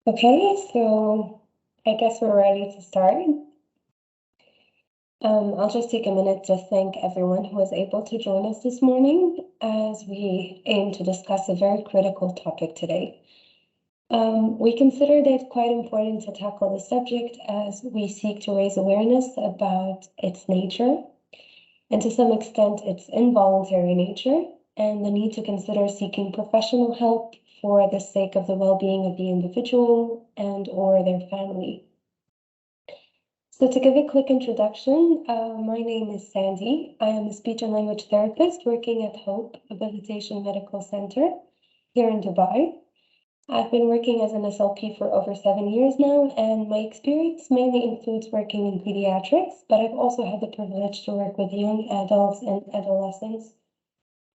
Okay, so I guess we're ready to start. I'll just take a minute to thank everyone who was able to join us this morning as we aim to discuss a very critical topic today. We considered it quite important to tackle the subject as we seek to raise awareness about its nature and to some extent its involuntary nature and the need to consider seeking professional help for the sake of the well-being of the individual and or their family. So to give a quick introduction, my name is Sandy. I am a speech and language therapist working at Hope Habilitation Medical Center here in Dubai. I've been working as an SLP for over 7 years now, and my experience mainly includes working in pediatrics, but I've also had the privilege to work with young adults and adolescents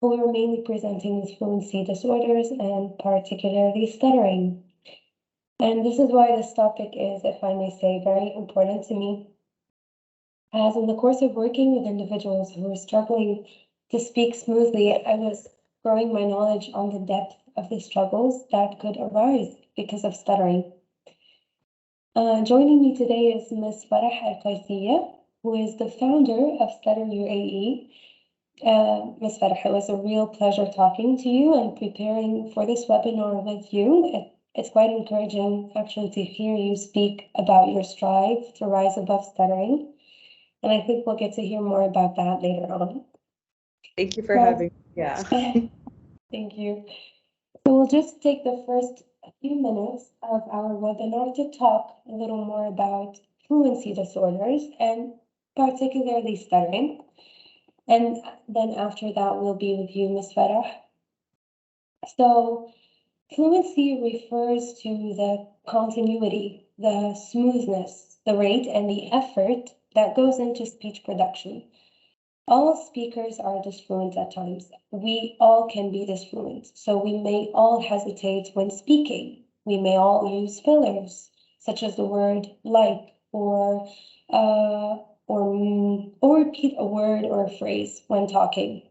who are mainly presenting with fluency disorders and particularly stuttering. And this is why this topic is, if I may say, very important to me, as in the course of working with individuals who are struggling to speak smoothly, I was growing my knowledge on the depth of the struggles that could arise because of stuttering. Joining me today is Ms. Farah, who is the founder of Stutter UAE. Ms. Farah, it was a real pleasure talking to you and preparing for this webinar with you. It's quite encouraging actually to hear you speak about your strive to rise above stuttering. And I think we'll get to hear more about that later on. Thank you for having me. Yeah. Thank you. So we'll just take the first few minutes of our webinar to talk a little more about fluency disorders and particularly stuttering. And then after that, we'll be with you, Ms. Farah. So fluency refers to the continuity, the smoothness, the rate, and the effort that goes into speech production. All speakers are disfluent at times. We all can be disfluent, so we may all hesitate when speaking. We may all use fillers, such as the word like or repeat a word or a phrase when talking.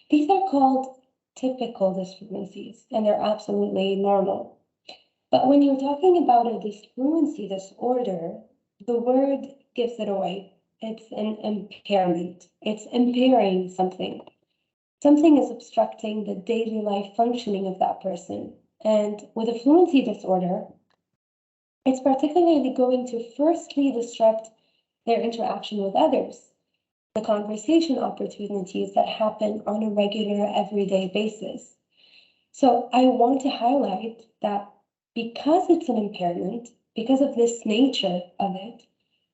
These are called typical disfluencies, and they're absolutely normal. But when you're talking about a disfluency disorder, the word gives it away. It's an impairment. It's impairing something. Something is obstructing the daily life functioning of that person. And with a fluency disorder, it's particularly going to firstly disrupt their interaction with others, the conversation opportunities that happen on a regular, everyday basis. So I want to highlight that because it's an impairment, because of this nature of it,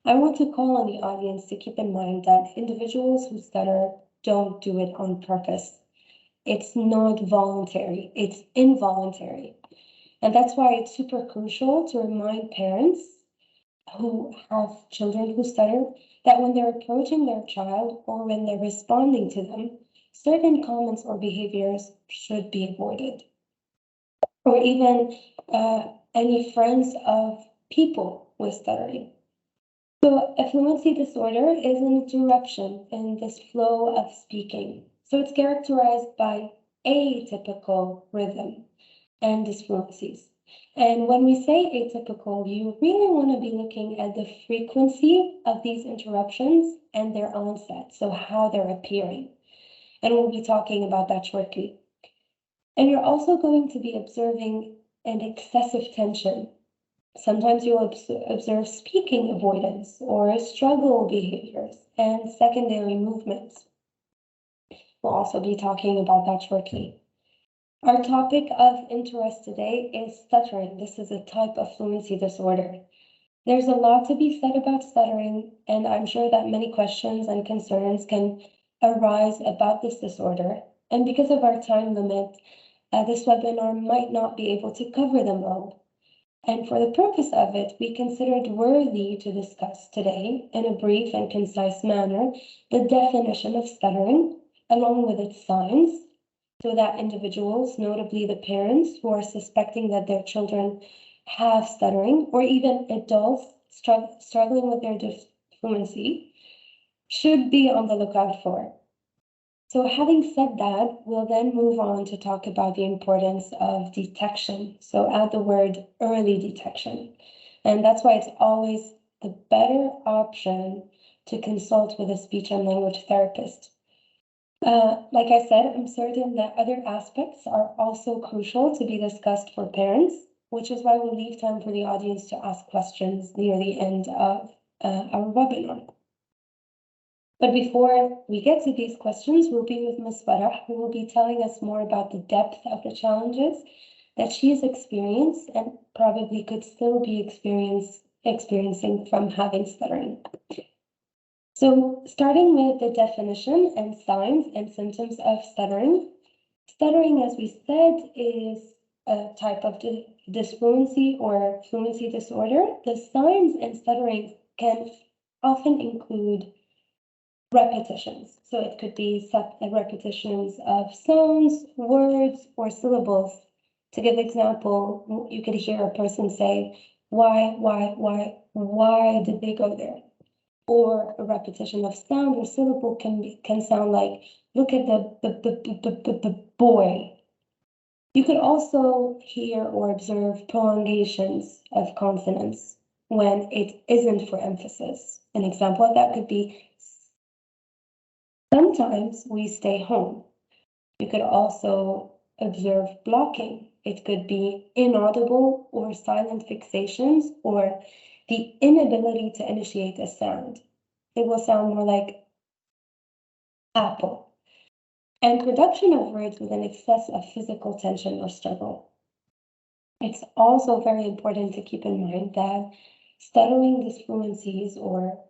I want to call on the audience to keep in mind that individuals who stutter don't do it on purpose. It's not voluntary, it's involuntary. And that's why it's super crucial to remind parents who have children who stutter that when they're approaching their child or when they're responding to them, certain comments or behaviors should be avoided. Or even any friends of people with stuttering. So a fluency disorder is an interruption in this flow of speaking. So it's characterized by atypical rhythm and disfluencies. And when we say atypical, you really want to be looking at the frequency of these interruptions and their onset, so how they're appearing. And we'll be talking about that shortly. And you're also going to be observing an excessive tension. Sometimes you'll observe speaking avoidance or struggle behaviors and secondary movements. We'll also be talking about that shortly. Our topic of interest today is stuttering. This is a type of fluency disorder. There's a lot to be said about stuttering, and I'm sure that many questions and concerns can arise about this disorder. And because of our time limit, this webinar might not be able to cover them all. And for the purpose of it, we considered worthy to discuss today, in a brief and concise manner, the definition of stuttering, along with its signs, so that individuals, notably the parents who are suspecting that their children have stuttering, or even adults struggling with their fluency, should be on the lookout for. So having said that, we'll then move on to talk about the importance of detection. So add the word early detection. And that's why it's always the better option to consult with a speech and language therapist. Like I said, I'm certain that other aspects are also crucial to be discussed for parents, which is why we'll leave time for the audience to ask questions near the end of our webinar. But before we get to these questions, we'll be with Ms. Farah, who will be telling us more about the depth of the challenges that she has experienced and probably could still be experiencing from having stuttering. So starting with the definition and signs and symptoms of stuttering. Stuttering, as we said, is a type of dysfluency or fluency disorder. The signs in stuttering can often include repetitions. So it could be repetitions of sounds, words, or syllables. To give example, you could hear a person say, why did they go there? Or a repetition of sound or syllable can sound like, look at the boy. You could also hear or observe prolongations of consonants when it isn't for emphasis. An example of that could be, sometimes we stay home. You could also observe blocking. It could be inaudible or silent fixations or the inability to initiate a sound. It will sound more like apple. And production of words with an excess of physical tension or struggle. It's also very important to keep in mind that stuttering disfluencies or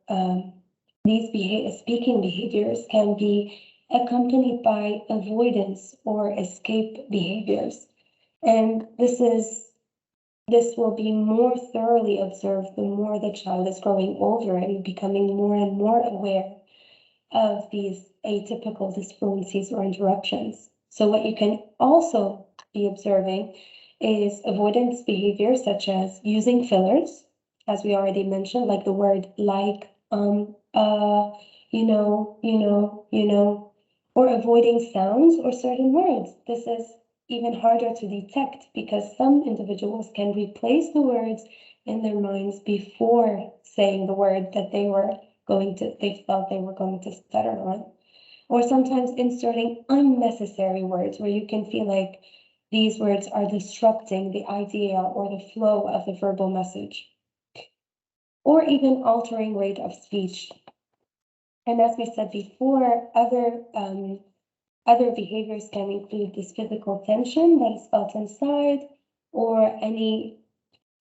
these speaking behaviors can be accompanied by avoidance or escape behaviors. And this will be more thoroughly observed the more the child is growing older and becoming more and more aware of these atypical disfluencies or interruptions. So what you can also be observing is avoidance behavior, such as using fillers, as we already mentioned, like the word like, or avoiding sounds or certain words. This is even harder to detect because some individuals can replace the words in their minds before saying the word that they felt they were going to stutter on. Or sometimes inserting unnecessary words where you can feel like these words are disrupting the idea or the flow of the verbal message. Or even altering rate of speech. And as we said before, other behaviors can include this physical tension that is felt inside, or any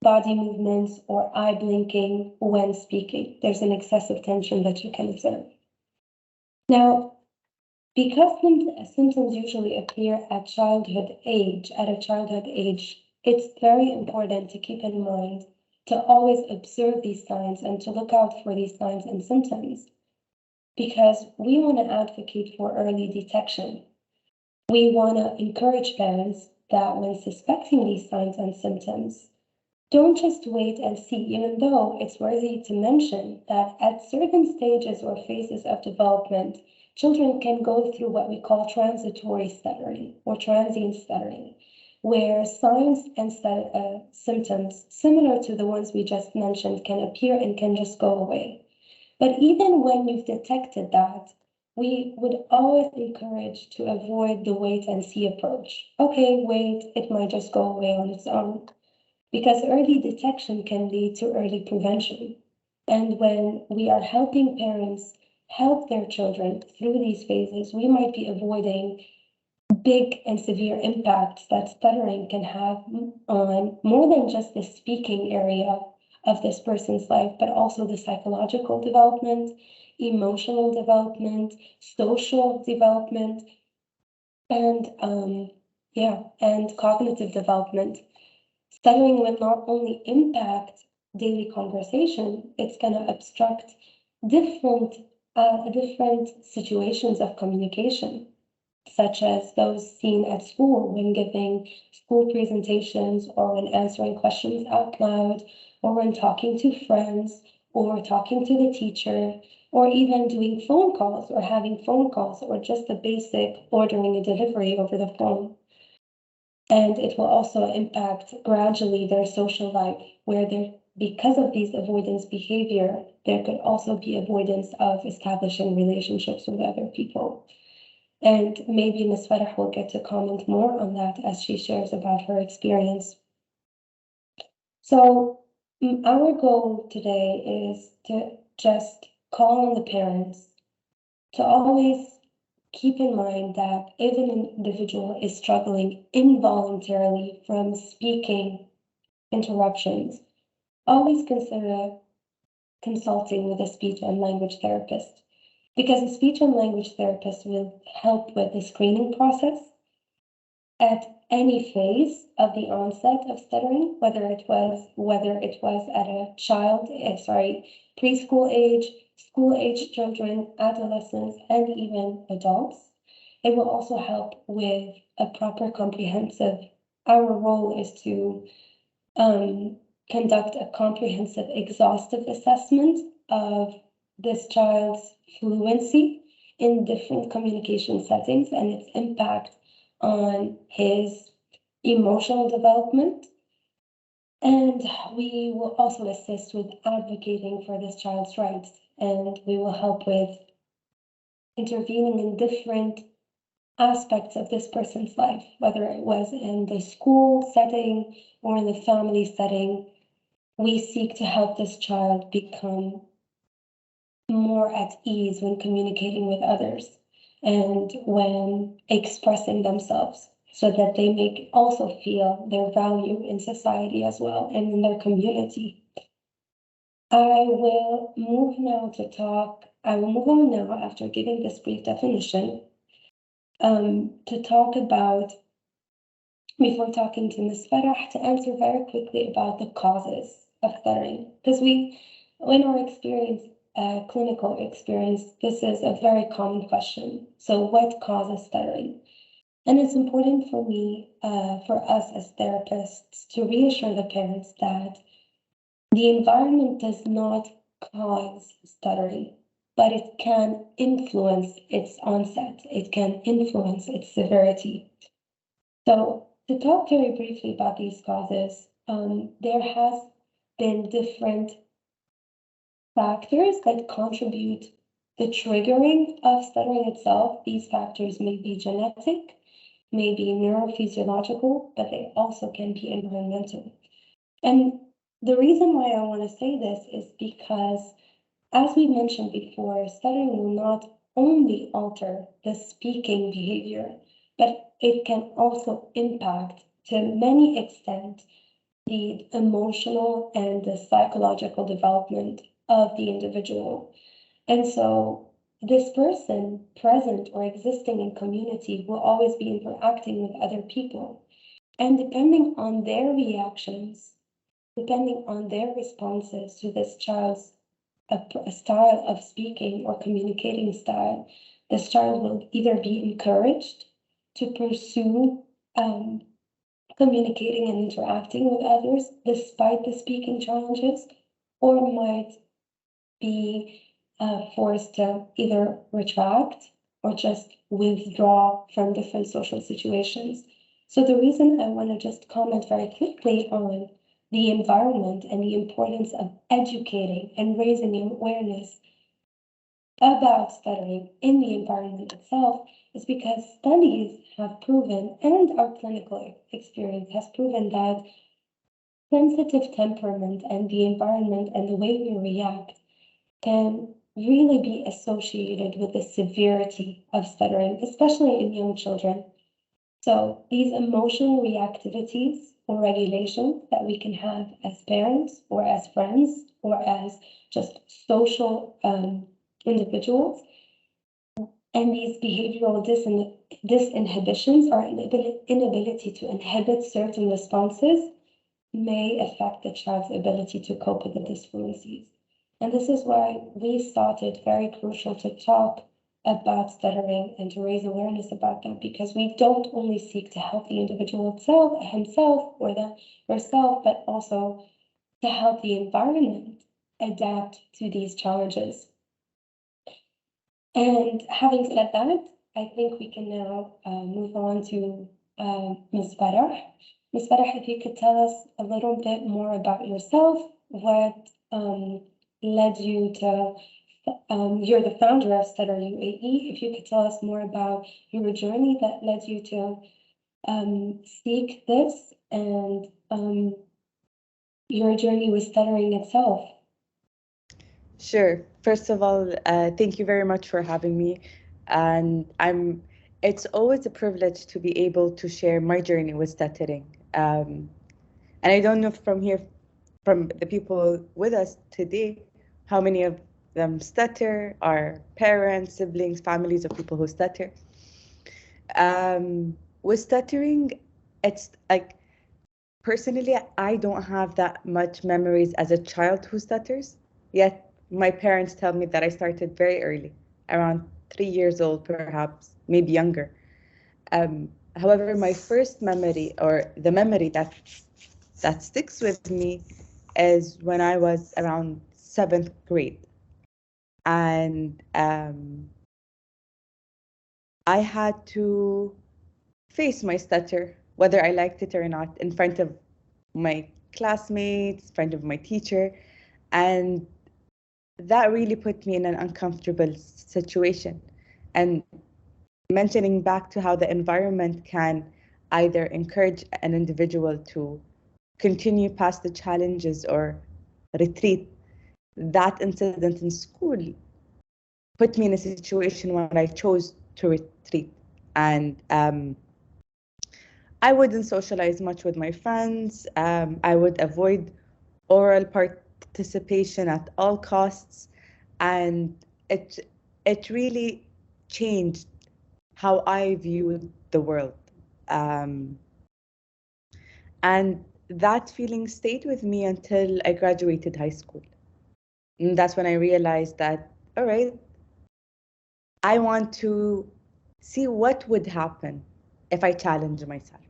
body movements or eye blinking when speaking. There's an excessive tension that you can observe. Now, because symptoms usually appear at a childhood age, it's very important to keep in mind to always observe these signs and to look out for these signs and symptoms, because we want to advocate for early detection. We want to encourage parents that when suspecting these signs and symptoms, don't just wait and see, even though it's worthy to mention that at certain stages or phases of development, children can go through what we call transitory stuttering or transient stuttering, where signs and symptoms similar to the ones we just mentioned can appear and can just go away. But even when you've detected that, we would always encourage to avoid the wait and see approach. Okay, wait, it might just go away on its own. Because early detection can lead to early prevention. And when we are helping parents help their children through these phases, we might be avoiding big and severe impacts that stuttering can have on more than just the speaking area of this person's life, but also the psychological development, emotional development, social development, and cognitive development. Stuttering will not only impact daily conversation, it's going to obstruct different situations of communication, such as those seen at school when giving school presentations or when answering questions out loud or when talking to friends or talking to the teacher, or even doing phone calls or having phone calls or just the basic ordering a delivery over the phone. And it will also impact gradually their social life, where there, because of these avoidance behavior, there could also be avoidance of establishing relationships with other people. And maybe Ms. Farah will get to comment more on that as she shares about her experience. So our goal today is to just call on the parents to always keep in mind that if an individual is struggling involuntarily from speaking interruptions, always consider consulting with a speech and language therapist, because a speech and language therapist will help with the screening process at any phase of the onset of stuttering, whether it was at a preschool age, school age children, adolescents, and even adults. It will also help with a proper comprehensive. Our role is to conduct a comprehensive, exhaustive assessment of this child's fluency in different communication settings and its impact on his emotional development. And we will also assist with advocating for this child's rights, and we will help with intervening in different aspects of this person's life, whether it was in the school setting or in the family setting. We seek to help this child become more at ease when communicating with others and when expressing themselves, so that they may also feel their value in society as well and in their community. I will move on now after giving this brief definition to talk about, before talking to Ms. Farah, to answer very quickly about the causes of stuttering. Because in our experience, clinical experience, this is a very common question. So what causes stuttering? And it's important for me, for us as therapists, to reassure the parents that the environment does not cause stuttering, but it can influence its onset. It can influence its severity. So to talk very briefly about these causes, there has been different factors that contribute the triggering of stuttering itself. These factors may be genetic, may be neurophysiological, but they also can be environmental. And the reason why I want to say this is because, as we mentioned before, stuttering will not only alter the speaking behavior, but it can also impact, to many extent, the emotional and the psychological development of the individual. And so this person present or existing in community will always be interacting with other people. And depending on their reactions, depending on their responses to this child's a style of speaking or communicating style, this child will either be encouraged to pursue communicating and interacting with others despite the speaking challenges, or might be forced to either retract or just withdraw from different social situations. So the reason I want to just comment very quickly on the environment and the importance of educating and raising awareness about stuttering in the environment itself is because studies have proven, and our clinical experience has proven, that sensitive temperament and the environment and the way we react can really be associated with the severity of stuttering, especially in young children. So these emotional reactivities or regulations that we can have as parents or as friends or as just social individuals, and these behavioral disinhibitions or inability to inhibit certain responses may affect the child's ability to cope with the disfluencies. And this is why we thought it very crucial to talk about stuttering and to raise awareness about that, because we don't only seek to help the individual himself or herself, but also to help the environment adapt to these challenges. And having said that, I think we can now move on to Ms. Farah. Ms. Farah, if you could tell us a little bit more about yourself, what led you to, you're the founder of Stutter UAE. If you could tell us more about your journey that led you to seek this and your journey with stuttering itself. Sure. First of all, thank you very much for having me. And it's always a privilege to be able to share my journey with stuttering. And I don't know from the people with us today, how many of them stutter, are parents, siblings, families of people who stutter. With stuttering, it's like, personally, I don't have that much memories as a child who stutters, yet my parents tell me that I started very early, around 3 years old, perhaps, maybe younger. However, my first memory, or the memory that sticks with me, is when I was around 7th grade. And I had to face my stutter, whether I liked it or not, in front of my classmates, in front of my teacher. And that really put me in an uncomfortable situation. And mentioning back to how the environment can either encourage an individual to continue past the challenges or retreat, that incident in school put me in a situation where I chose to retreat. And I wouldn't socialize much with my friends. I would avoid oral participation at all costs. And it really changed how I viewed the world. And that feeling stayed with me until I graduated high school. And that's when I realized that, all right, I want to see what would happen if I challenge myself.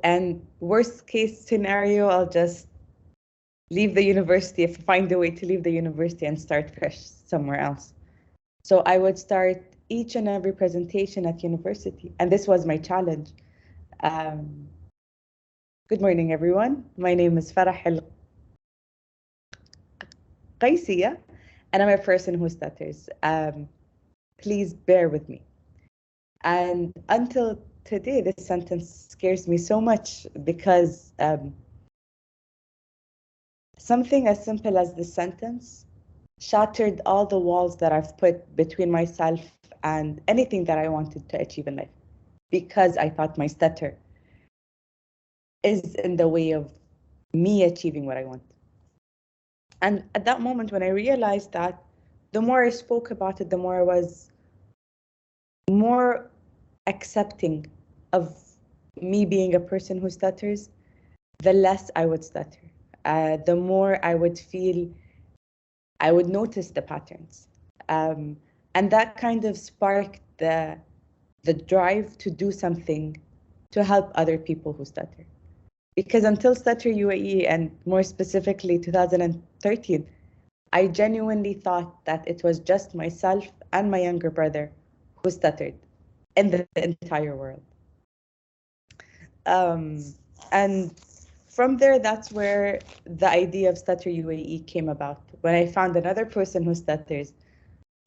And worst case scenario, I'll just leave the university, if I find a way to leave the university and start fresh somewhere else. So I would start each and every presentation at university. And this was my challenge. Good morning, everyone. My name is Farah Qaisiya, and I'm a person who stutters. Please bear with me. And until today, this sentence scares me so much because something as simple as this sentence shattered all the walls that I've put between myself and anything that I wanted to achieve in life, because I thought my stutter is in the way of me achieving what I want. And at that moment, when I realized that, the more I spoke about it, the more I was more accepting of me being a person who stutters, the less I would stutter. The more I would feel, I would notice the patterns. And that kind of sparked the drive to do something to help other people who stutter. Because until Stutter UAE, and more specifically 2013, I genuinely thought that it was just myself and my younger brother who stuttered in the entire world. And from there, that's where the idea of Stutter UAE came about, when I found another person who stutters.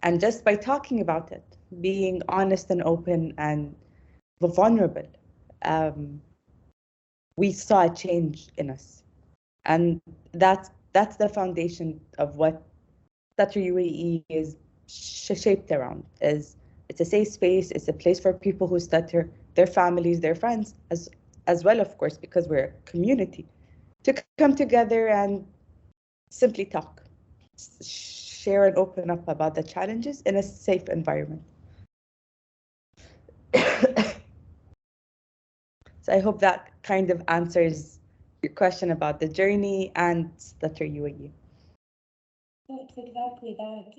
And just by talking about it, being honest and open and vulnerable, we saw a change in us. And that's the foundation of what Stutter UAE is shaped around. It's a safe space, it's a place for people who stutter, their families, their friends, as well, of course, because we're a community, to come together and simply talk, share and open up about the challenges in a safe environment. So I hope that kind of answers your question about the journey and Stutter UAE. It's exactly that.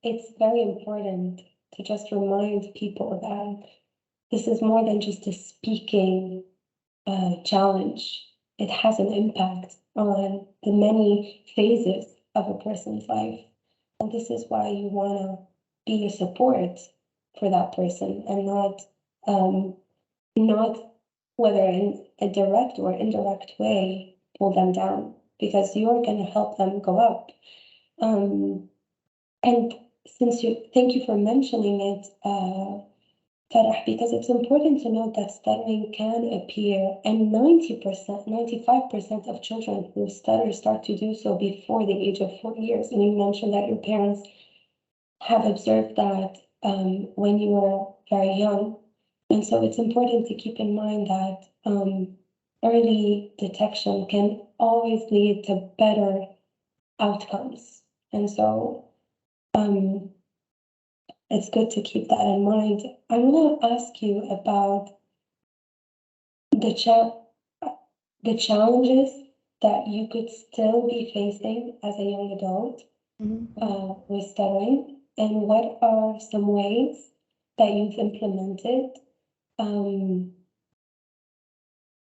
It's very important to just remind people that this is more than just a speaking challenge. it has an impact on the many phases of a person's life. And this is why you want to be a support for that person and not whether in a direct or indirect way, pull them down because you're going to help them go up. And thank you for mentioning it, Farah, because it's important to note that stuttering can appear, and 90%, 95% of children who stutter start to do so before the age of 4 years. And you mentioned that your parents have observed that when you were very young. And so it's important to keep in mind that early detection can always lead to better outcomes. And so it's good to keep that in mind. I want to ask you about the challenges that you could still be facing as a young adult with stuttering, and what are some ways that you've implemented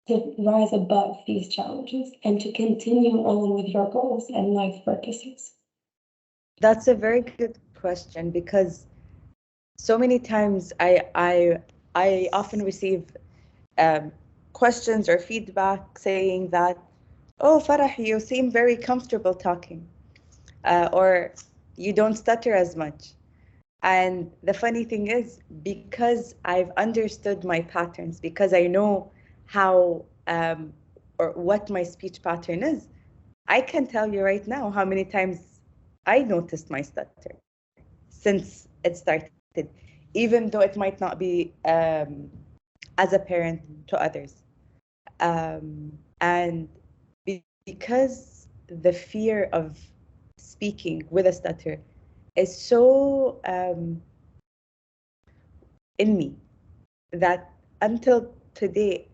to rise above these challenges and to continue on with your goals and life purposes? That's a very good question, because so many times I often receive questions or feedback saying that, oh, Farah, you seem very comfortable talking, or you don't stutter as much. And the funny thing is, because I've understood my patterns, because I know how or what my speech pattern is, I can tell you right now how many times I noticed my stutter since it started, even though it might not be as apparent to others. And because the fear of speaking with a stutter is so in me that until today,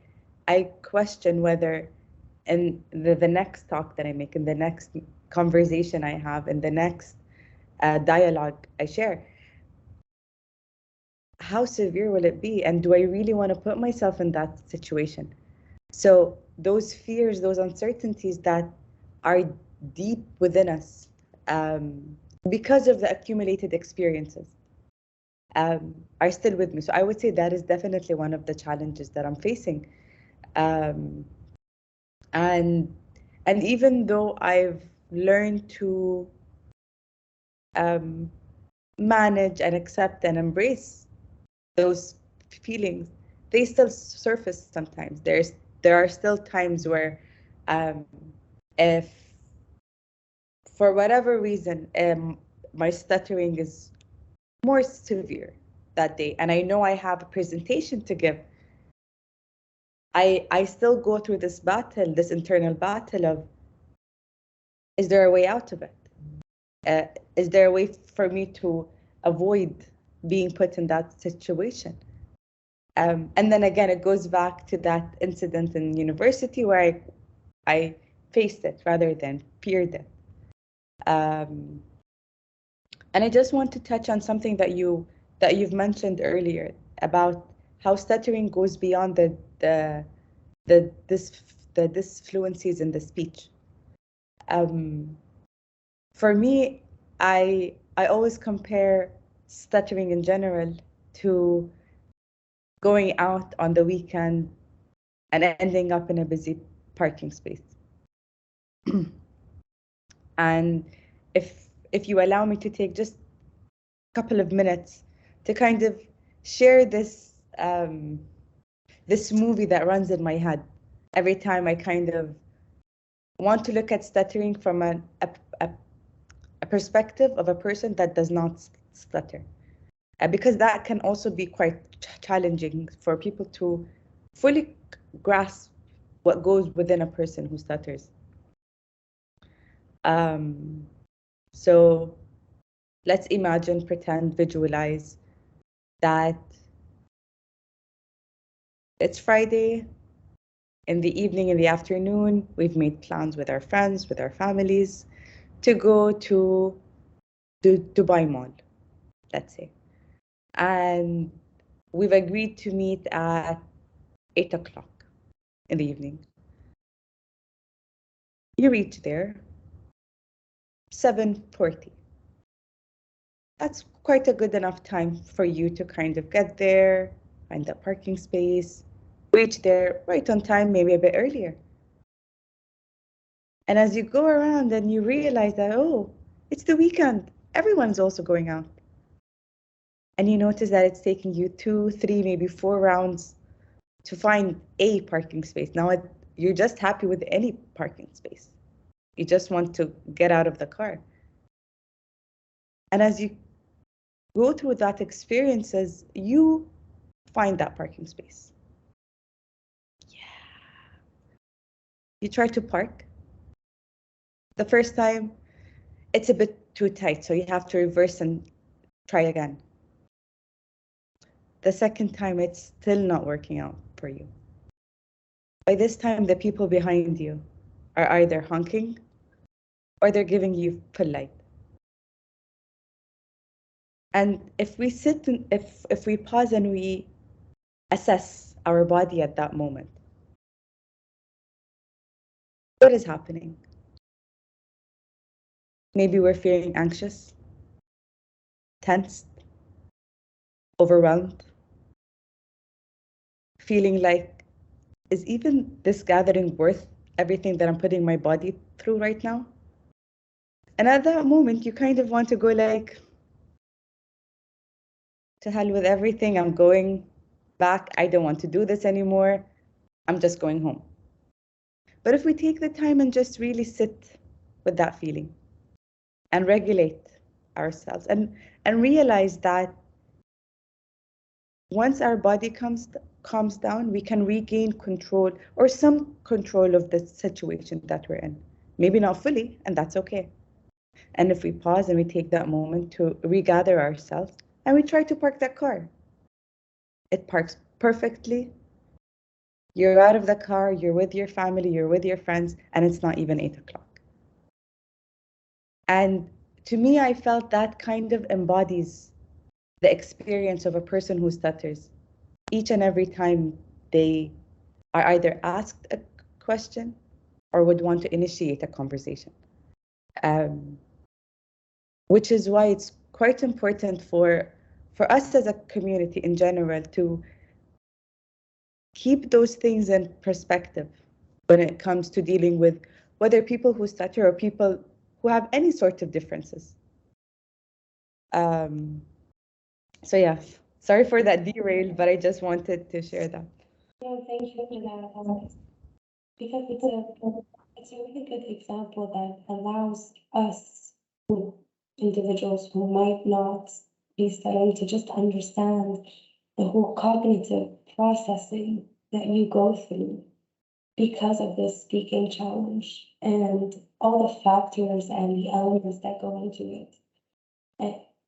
I question whether in the next talk that I make, in the next conversation I have, in the next dialogue I share, how severe will it be? And do I really want to put myself in that situation? So those fears, those uncertainties that are deep within us because of the accumulated experiences are still with me. So I would say that is definitely one of the challenges that I'm facing. And even though I've learned to manage and accept and embrace those feelings, they still surface sometimes. There are still times where if for whatever reason my stuttering is more severe that day and I know I have a presentation to give, I still go through this battle, this internal battle of, is there a way out of it? Is there a way for me to avoid being put in that situation? And then again, it goes back to that incident in university where I faced it rather than feared it. And I just want to touch on something that you've mentioned earlier about how stuttering goes beyond the disfluencies in the speech. For me, I always compare stuttering in general to going out on the weekend and ending up in a busy parking space. And if you allow me to take just a couple of minutes to kind of share this this movie that runs in my head every time I kind of want to look at stuttering from a perspective of a person that does not stutter, because that can also be quite challenging for people to fully grasp what goes within a person who stutters. So let's imagine, pretend, visualize that it's Friday in the evening, in the afternoon. We've made plans with our friends, with our families, to go to Dubai Mall, let's say. And we've agreed to meet at 8 o'clock in the evening. You reach there, 7:40. That's quite a good enough time for you to kind of get there, find the parking space, reach there right on time, maybe a bit earlier. And as you go around and you realize that, oh, it's the weekend, everyone's also going out. And you notice that it's taking you 2, 3, maybe 4 rounds to find a parking space. Now you're just happy with any parking space. You just want to get out of the car. And as you go through that experiences, you find that parking space. Yeah. You try to park. The first time, it's a bit too tight, so you have to reverse and try again. The second time, it's still not working out for you. By this time, the people behind you are either honking or they're giving you full light. And if we sit and if we pause and we assess our body at that moment, what is happening? Maybe we're feeling anxious, tensed, overwhelmed, feeling like, is even this gathering worth everything that I'm putting my body through right now? And at that moment, you kind of want to go like, to hell with everything. I'm going back. I don't want to do this anymore. I'm just going home. But if we take the time and just really sit with that feeling and regulate ourselves and realize that once our body calms down, we can regain control or some control of the situation that we're in. Maybe not fully, and that's okay. And if we pause and we take that moment to regather ourselves and we try to park that car, it parks perfectly. You're out of the car, you're with your family, you're with your friends, and it's not even 8 o'clock. And to me, I felt that kind of embodies the experience of a person who stutters. Each and every time they are either asked a question or would want to initiate a conversation. Which is why it's quite important for us as a community in general to keep those things in perspective when it comes to dealing with whether people who stutter or people who have any sort of differences. So yeah, sorry for that derail, but I just wanted to share that. No, thank you for that. Because it's a really good example that allows us, individuals who might not be studying, to just understand the whole cognitive processing that you go through because of this speaking challenge and all the factors and the elements that go into it.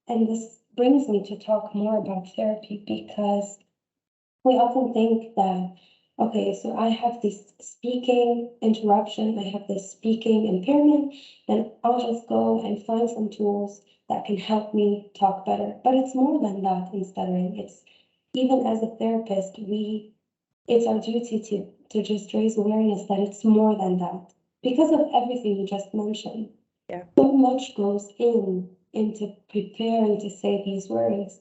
And this brings me to talk more about therapy because we often think that, okay, so I have this speaking interruption, I have this speaking impairment, then I'll just go and find some tools that can help me talk better. But it's more than that in stuttering. It's even as a therapist, it's our duty to just raise awareness that it's more than that. Because of everything you just mentioned. Yeah. So much goes into preparing to say these words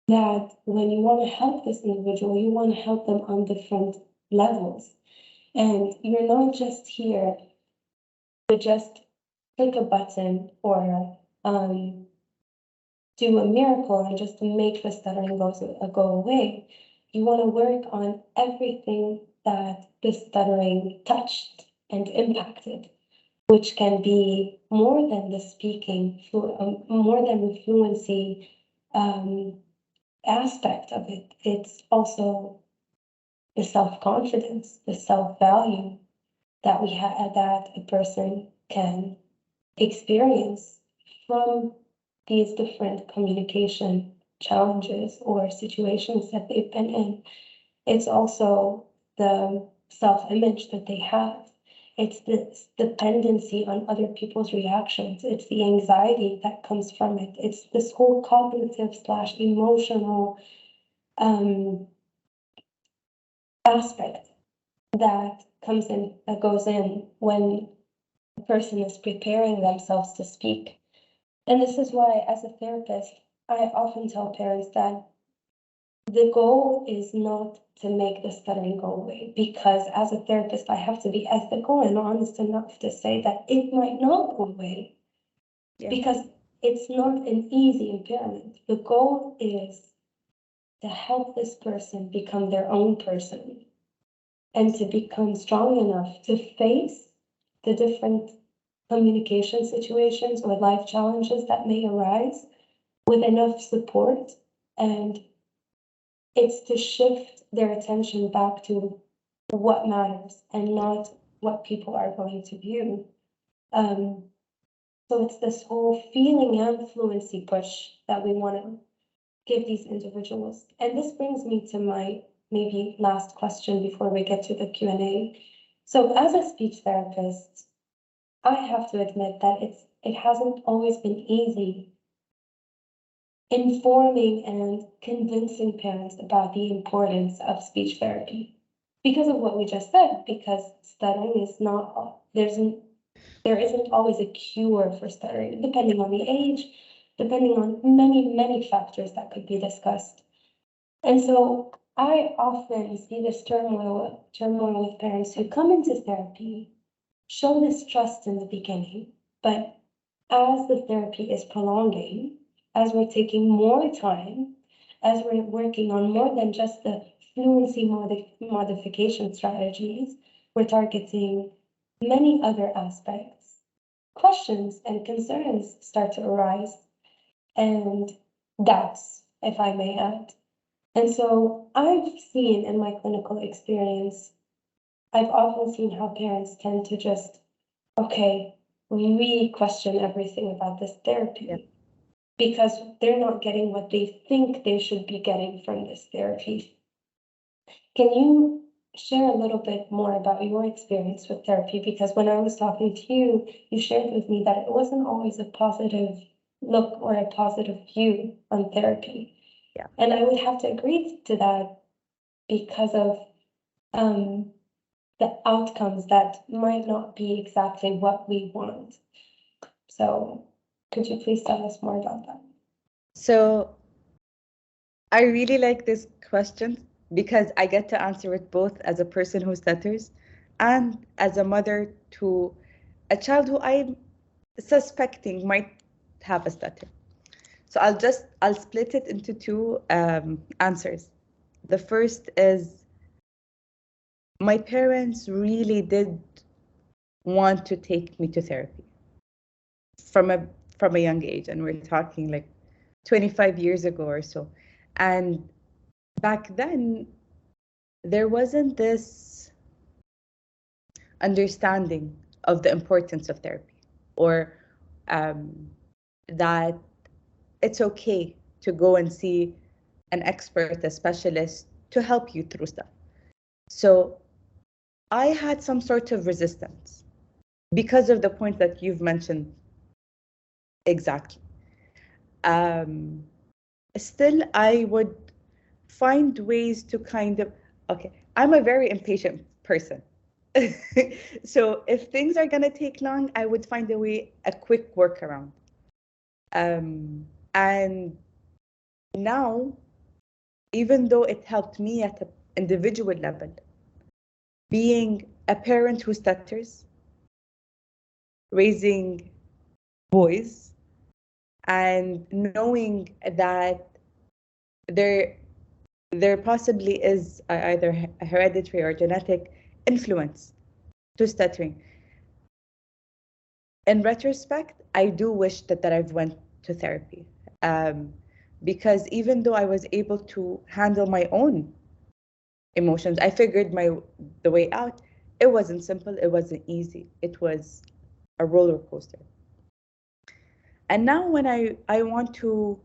that when you want to help this individual, you want to help them on different levels. And you're not just here to just click a button or do a miracle and just make the stuttering go away. You want to work on everything that the stuttering touched and impacted, which can be more than the speaking, more than the fluency aspect of it. It's also the self-confidence, the self-value that that a person can experience from these different communication challenges or situations that they've been in. It's also the self-image that they have. It's this dependency on other people's reactions. It's the anxiety that comes from it. It's this whole cognitive slash emotional aspect that goes in when the person is preparing themselves to speak. And this is why, as a therapist, I often tell parents that the goal is not to make the stuttering go away, because as a therapist, I have to be ethical and honest enough to say that it might not go away, because it's not an easy impairment. The goal is to help this person become their own person and to become strong enough to face the different communication situations or life challenges that may arise with enough support. And it's to shift their attention back to what matters and not what people are going to view. So it's this whole feeling and fluency push that we want to give these individuals. And this brings me to my maybe last question before we get to the Q&A. So as a speech therapist, I have to admit that it hasn't always been easy informing and convincing parents about the importance of speech therapy because of what we just said, because stuttering is not, there isn't always a cure for stuttering, depending on the age, depending on many, many factors that could be discussed. And so I often see this turmoil with parents who come into therapy, show this trust in the beginning, but as the therapy is prolonging, as we're taking more time, as we're working on more than just the fluency modification strategies, we're targeting many other aspects. Questions and concerns start to arise, and doubts, if I may add. And so I've seen in my clinical experience, I've often seen how parents tend to just, okay, re-question everything about this therapy because they're not getting what they think they should be getting from this therapy. Can you share a little bit more about your experience with therapy? Because when I was talking to you, you shared with me that it wasn't always a positive look or a positive view on therapy. Yeah. And I would have to agree to that because of the outcomes that might not be exactly what we want. So could you please tell us more about that? So I really like this question because I get to answer it both as a person who stutters and as a mother to a child who I'm suspecting might have a stutter. So I'll split it into two answers. The first is my parents really did want to take me to therapy from a young age, and we're talking like 25 years ago or so. And back then, there wasn't this understanding of the importance of therapy, or that it's okay to go and see an expert, a specialist, to help you through stuff. So I had some sort of resistance because of the point that you've mentioned exactly. Still, I would find ways to kind of, okay, I'm a very impatient person. So if things are going to take long, I would find a quick workaround. And now, even though it helped me at an individual level, being a parent who stutters, raising boys, and knowing that there possibly is either a hereditary or genetic influence to stuttering. In retrospect, I do wish that I've went to therapy, because even though I was able to handle my own emotions, I figured the way out. It wasn't simple. It wasn't easy. It was a roller coaster. And now when I want to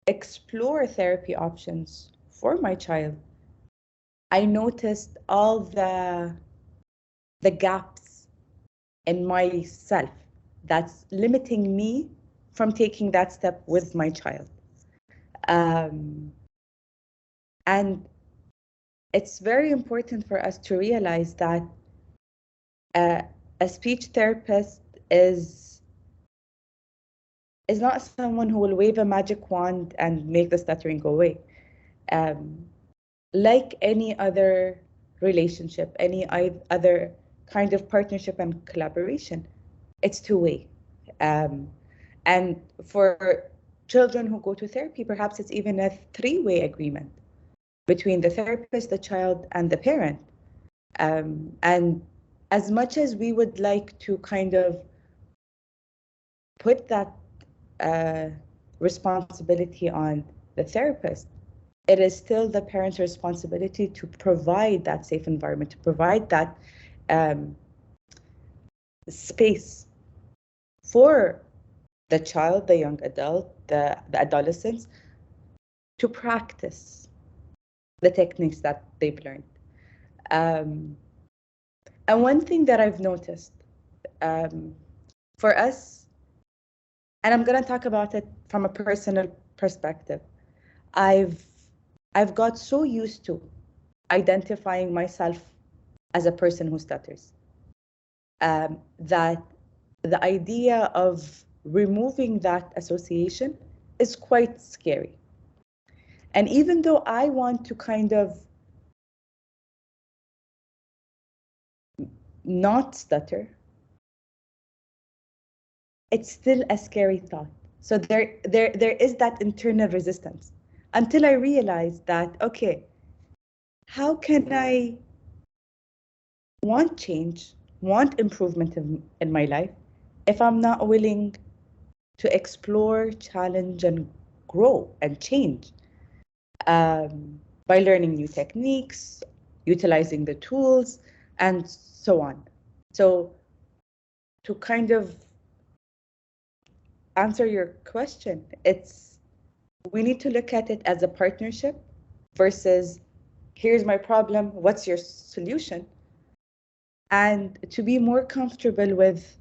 explore therapy options for my child, I noticed all the gaps in myself that's limiting me from taking that step with my child. And it's very important for us to realize that A speech therapist is not someone who will wave a magic wand and make the stuttering go away. Um, like any other relationship, any other kind of partnership and collaboration, it's two-way. Um, and for children who go to therapy, perhaps it's even a three-way agreement between the therapist, the child, and the parent. And as much as we would like to kind of put that uh, responsibility on the therapist, it is still the parent's responsibility to provide that safe environment, to provide that um, space for the child, the young adult, the adolescents, to practice the techniques that they've learned. Um, and one thing that I've noticed um, for us, and I'm going to talk about it from a personal perspective, I've I've got so used to identifying myself as a person who stutters that the idea of removing that association is quite scary. And even though I want to kind of not stutter, it's still a scary thought. So there is that internal resistance until I realize that, okay, how can I want change, want improvement in my life if I'm not willing to explore, challenge, and grow and change by learning new techniques, utilizing the tools, and so on. So to kind of answer your question, we need to look at it as a partnership versus here's my problem, what's your solution? And to be more comfortable with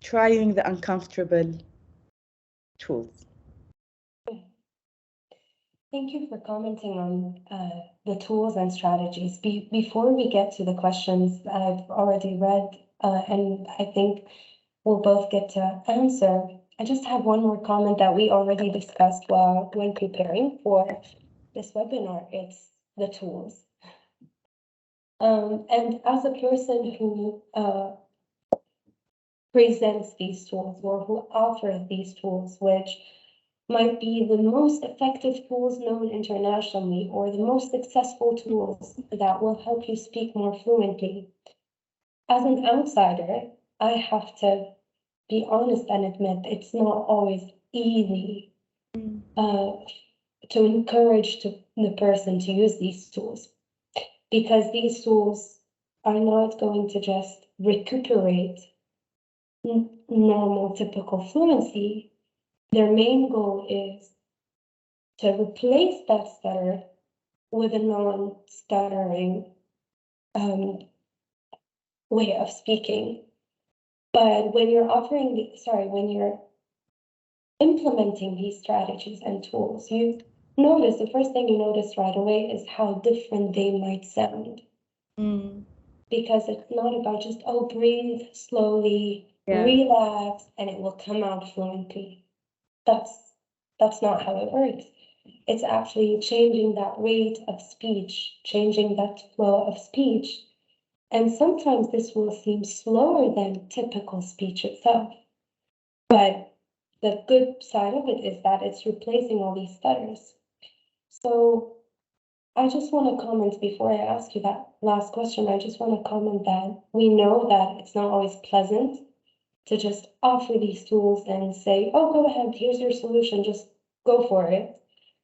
trying the uncomfortable tools. Thank you for commenting on the tools and strategies. Before we get to the questions that I've already read, and I think we'll both get to answer, I just have one more comment that we already discussed when preparing for this webinar. It's the tools. And as a person who presents these tools or who offers these tools, which might be the most effective tools known internationally or the most successful tools that will help you speak more fluently. As an outsider, I have to be honest and admit it's not always easy uh, to encourage the person to use these tools, because these tools are not going to just recuperate normal, typical fluency. Their main goal is to replace that stutter with a non-stuttering way of speaking. But when you're when you're implementing these strategies and tools, the first thing you notice right away is how different they might sound. Because it's not about just, oh, breathe slowly, relax, and it will come out fluently. That's not how it works. It's actually changing that rate of speech, changing that flow of speech. And sometimes this will seem slower than typical speech itself. But the good side of it is that it's replacing all these stutters. So I just want to comment before I ask you that last question. I just want to comment that we know that it's not always pleasant to just offer these tools and say, oh, go ahead, here's your solution, just go for it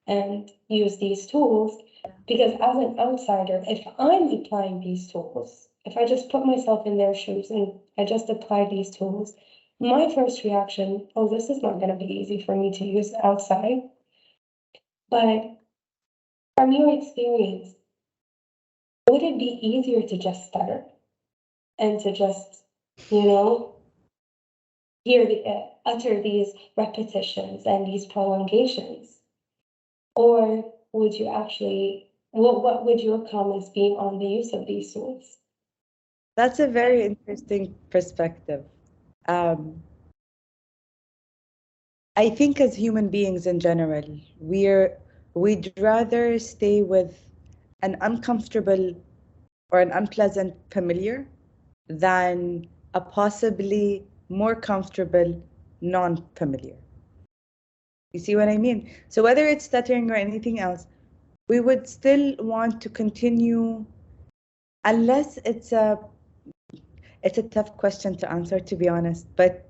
and use these tools. Because as an outsider, if I'm applying these tools, if I just put myself in their shoes and I just apply these tools, my first reaction, oh, this is not going to be easy for me to use outside. But from your experience, would it be easier to just stutter and to just, utter these repetitions and these prolongations? Or would you actually, what would your comments be on the use of these tools? That's a very interesting perspective. Um, I think as human beings in general, we'd rather stay with an uncomfortable or an unpleasant familiar than a possibly more comfortable non-familiar. You see what I mean? So whether it's stuttering or anything else, we would still want to continue unless it's a tough question to answer, to be honest, but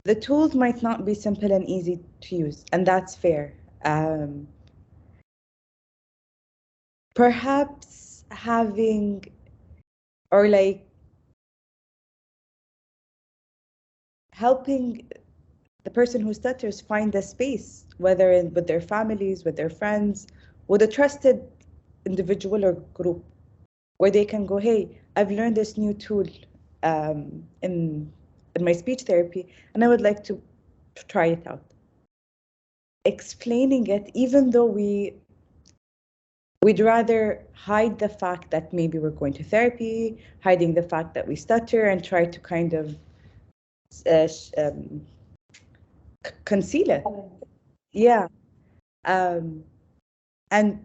the tools might not be simple and easy to use, and that's fair. Perhaps having or like helping the person who stutters find a space, whether with their families, with their friends, with a trusted individual or group, where they can go, hey, I've learned this new tool um, in in my speech therapy, and I would like to try it out. Explaining it, even though we'd rather hide the fact that maybe we're going to therapy, hiding the fact that we stutter, and try to kind of uh, conceal it. Yeah. Um, and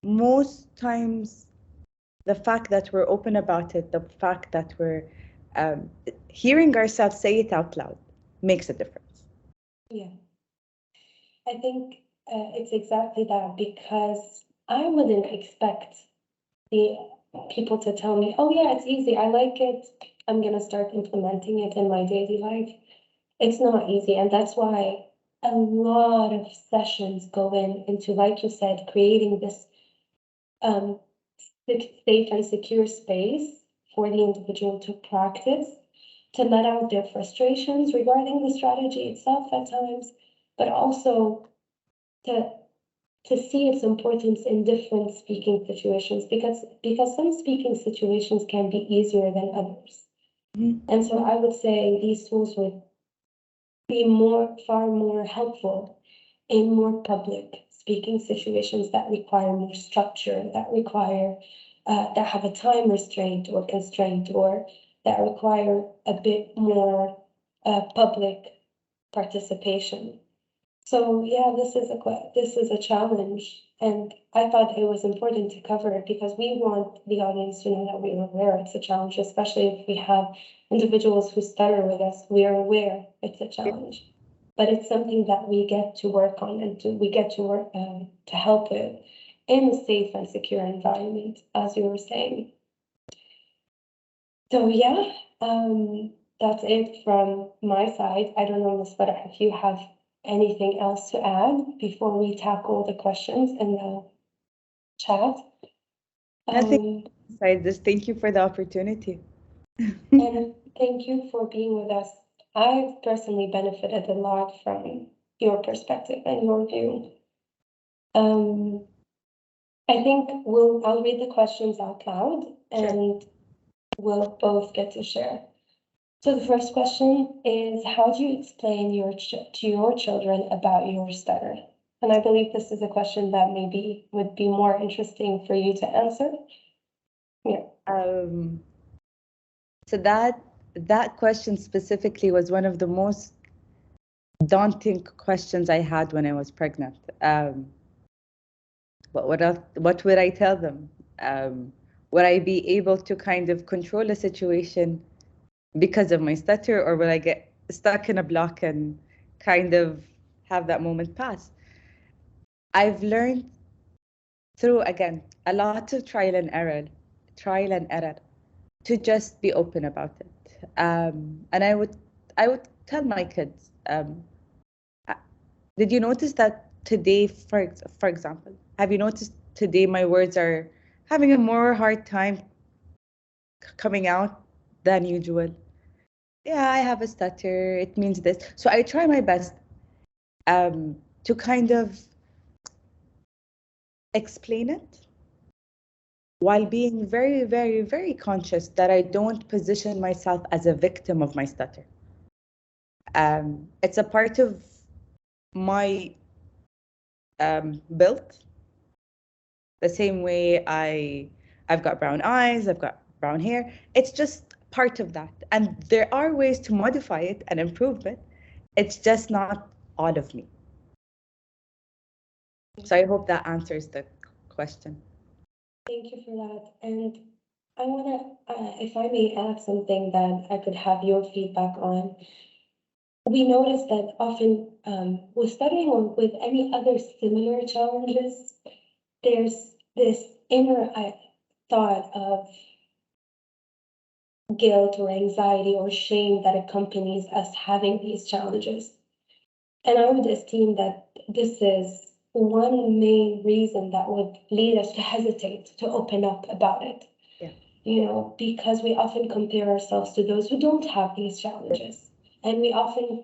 most times, the fact that we're open about it, the fact that we're um, hearing ourselves say it out loud makes a difference. Yeah, I think it's exactly that, because I wouldn't expect the people to tell me, oh yeah, it's easy, I like it, I'm gonna start implementing it in my daily life. It's not easy, and that's why a lot of sessions go into, like you said, creating this um, safe and secure space for the individual to practice, to let out their frustrations regarding the strategy itself at times, but also to to see its importance in different speaking situations, because some speaking situations can be easier than others. Mhm. And so I would say these tools would be far more helpful in more public speaking situations that require more structure, that have a time restraint or constraint, or that require a bit more public participation. So yeah, this is a challenge, and I thought it was important to cover it because we want the audience to know that we are aware it's a challenge, especially if we have individuals who stutter with us. We are aware it's a challenge, but it's something that we get to work on, and we get to work to help with in a safe and secure environment, as you were saying. So yeah, that's it from my side. I don't know, Ms. Farah, if you have anything else to add before we tackle the questions in the chat. Nothing Um, besides this. Thank you for the opportunity. and thank you for being with us. I've personally benefited a lot from your perspective and your view. Um, I think I'll read the questions out loud Sure. and we'll both get to share. So the first question is, how do you explain to your children about your stutter? And I believe this is a question that maybe would be more interesting for you to answer. Yeah. Um, so that question specifically was one of the most daunting questions I had when I was pregnant. What would I tell them? Would I be able to kind of control a situation because of my stutter, or will I get stuck in a block and kind of have that moment pass? I've learned through, again, a lot of trial and error, to just be open about it. And I would tell my kids, uh, did you notice that today, for example, have you noticed today my words are having a more hard time coming out than usual? Yeah, I have a stutter. It means this. So I try my best to kind of explain it while being very, very, very conscious that I don't position myself as a victim of my stutter. It's a part of my build, the same way I've got brown eyes, I've got brown hair. It's just part of that. And there are ways to modify it and improve it. It's just not all of me. So I hope that answers the question. Thank you for that. And I want to, if I may add something that I could have your feedback on. We notice that often with studying or with any other similar challenges, there's this inner thought of guilt or anxiety or shame that accompanies us having these challenges. And I would esteem that this is one main reason that would lead us to hesitate to open up about it. Yeah. You know, because we often compare ourselves to those who don't have these challenges. And we often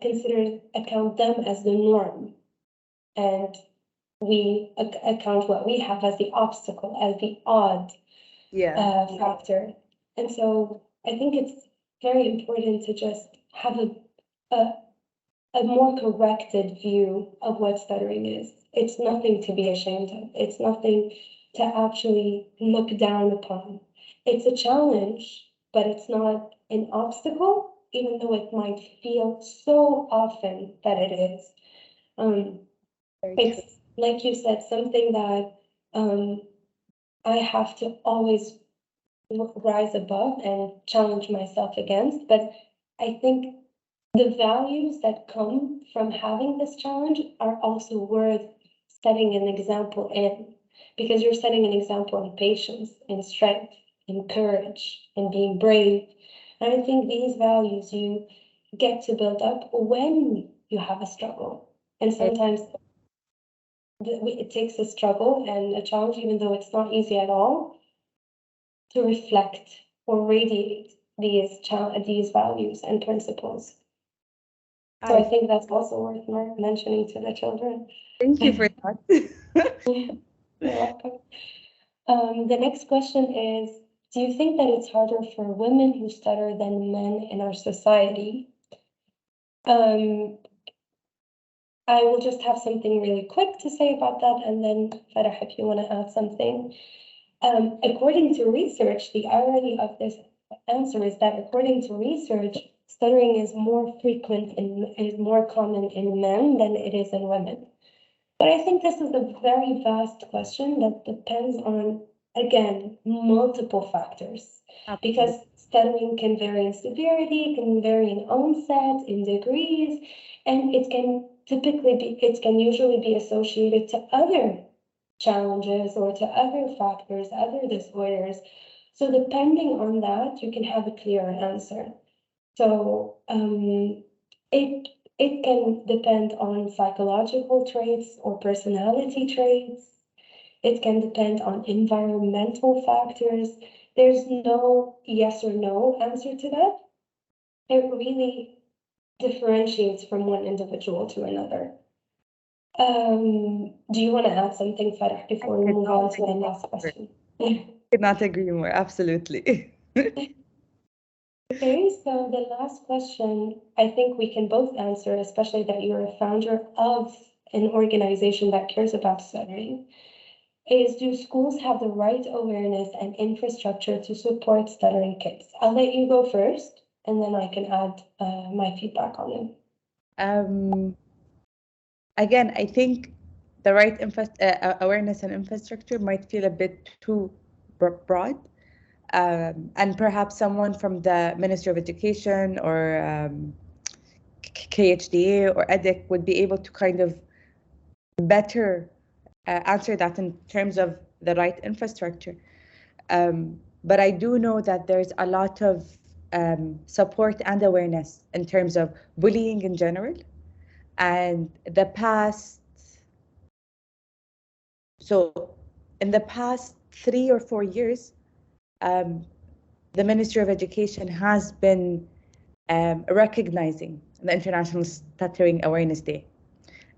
account them as the norm. And we account what we have as the obstacle, as the odd factor. And so I think it's very important to just have a more corrected view of what stuttering is. It's nothing to be ashamed of. It's nothing to actually look down upon. It's a challenge, but it's not an obstacle, even though it might feel so often that it is. It's, like you said, something that I have to always rise above and challenge myself against. But I think the values that come from having this challenge are also worth setting an example in, because you're setting an example in patience, in strength, in courage, in being brave. And I think these values you get to build up when you have a struggle. And sometimes it takes a struggle and a challenge, even though it's not easy at all, to reflect or radiate these values and principles. So I think that's also worth mentioning to the children. Thank you for that. You're welcome. The next question is, do you think that it's harder for women who stutter than men in our society? I will just have something really quick to say about that, and then Farah, if you want to add something. According to research, the irony of this answer is that according to research, stuttering is more frequent and is more common in men than it is in women. But I think this is a very vast question that depends on, again, multiple factors. Because stuttering can vary in severity, it can vary in onset, in degrees, and it can usually be associated to other challenges or to other factors, other disorders. So depending on that, you can have a clearer answer. So it can depend on psychological traits or personality traits. It can depend on environmental factors. There's no yes or no answer to that. It really differentiates from one individual to another. Do you want to add something, Farah, before we move on to the last question? Could not agree more. Absolutely. Okay, so the last question, I think we can both answer, especially that you're a founder of an organization that cares about stuttering, is do schools have the right awareness and infrastructure to support stuttering kids? I'll let you go first, and then I can add my feedback on it. Again, I think the right awareness and infrastructure might feel a bit too broad. And perhaps someone from the Ministry of Education or KHDA or EDIC would be able to kind of better answer that in terms of the right infrastructure. But I do know that there's a lot of support and awareness in terms of bullying in general. And in the past 3 or 4 years, the Ministry of Education has been recognizing the International Stuttering Awareness Day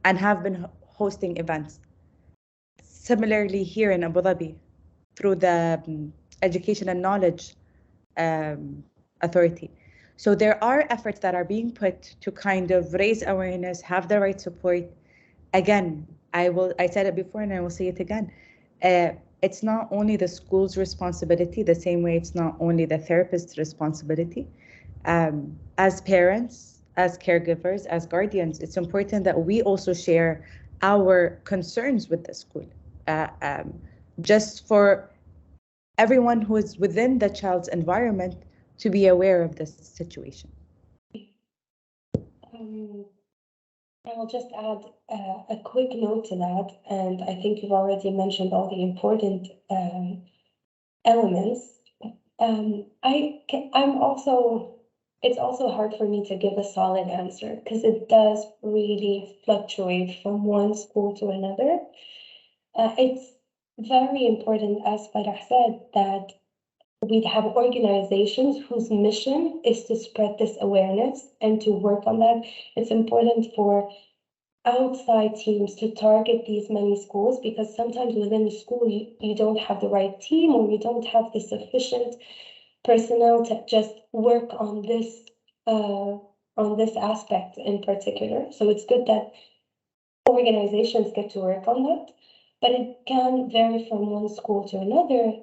and have been hosting events. Similarly, here in Abu Dhabi, through the Education and Knowledge Authority. So there are efforts that are being put to kind of raise awareness, have the right support. Again, I said it before and I will say it again. it's not only the school's responsibility, the same way it's not only the therapist's responsibility. As parents, as caregivers, as guardians, it's important that we also share our concerns with the school, just for everyone who is within the child's environment to be aware of this situation. I'll just add a quick note to that, and I think you've already mentioned all the important elements. It's also hard for me to give a solid answer because it does really fluctuate from one school to another. It's very important, as Farah said, that we have organizations whose mission is to spread this awareness and to work on that. It's important for outside teams to target these many schools because sometimes within the school you don't have the right team or you don't have the sufficient personnel to just work on this aspect in particular. So it's good that organizations get to work on that, but it can vary from one school to another.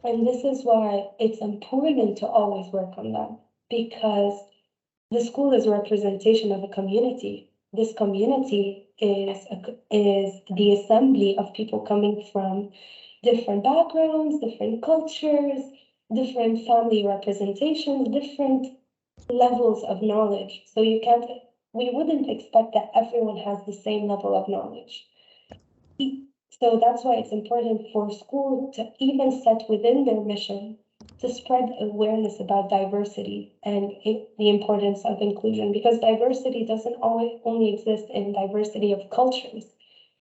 And this is why it's important to always work on that, because the school is a representation of a community. This community is the assembly of people coming from different backgrounds, different cultures, different family representations, different levels of knowledge. So we wouldn't expect that everyone has the same level of knowledge. So that's why it's important for school to even set within their mission to spread awareness about diversity and the importance of inclusion, because diversity doesn't always only exist in diversity of cultures.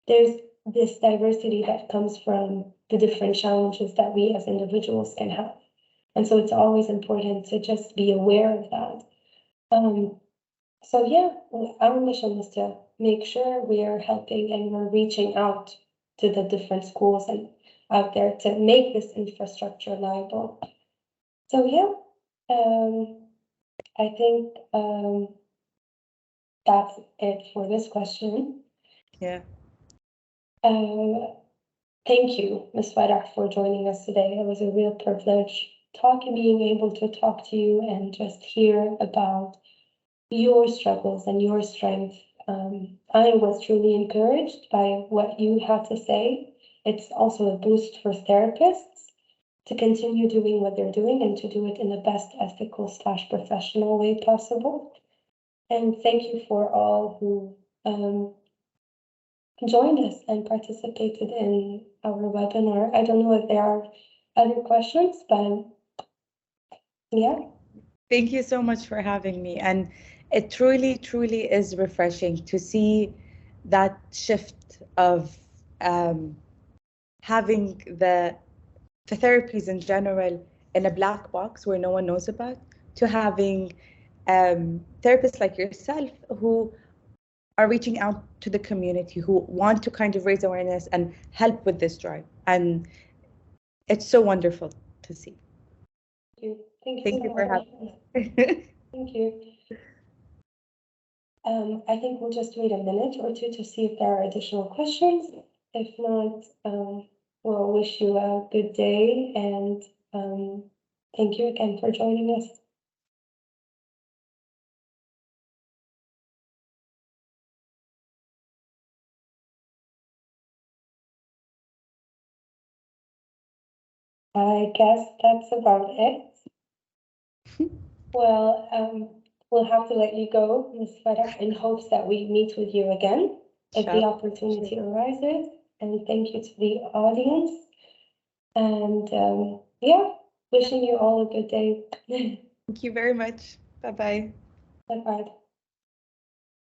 There's this diversity that comes from the different challenges that we as individuals can have. And so it's always important to just be aware of that. So yeah, our mission is to make sure we are helping and we're reaching out to the different schools and out there to make this infrastructure viable. So yeah, I think that's it for this question. Yeah. Thank you, Ms. Farah, for joining us today. It was a real privilege being able to talk to you and just hear about your struggles and your strength. I was truly encouraged by what you had to say. It's also a boost for therapists to continue doing what they're doing and to do it in the best ethical/professional way possible. And thank you for all who joined us and participated in our webinar. I don't know if there are other questions, but yeah. Thank you so much for having me. And it truly, truly is refreshing to see that shift of having the therapies in general in a black box where no one knows about, to having therapists like yourself who are reaching out to the community, who want to kind of raise awareness and help with this drive. And it's so wonderful to see. Thank you. Thank you for having me. Thank you. I think we'll just wait a minute or two to see if there are additional questions. If not, we'll wish you a good day and thank you again for joining us. I guess that's about it. Well, we'll have to let you go, Ms. Farah, in hopes that we meet with you again if the opportunity arises. And thank you to the audience. And yeah, wishing you all a good day. Thank you very much. Bye-bye. Bye-bye.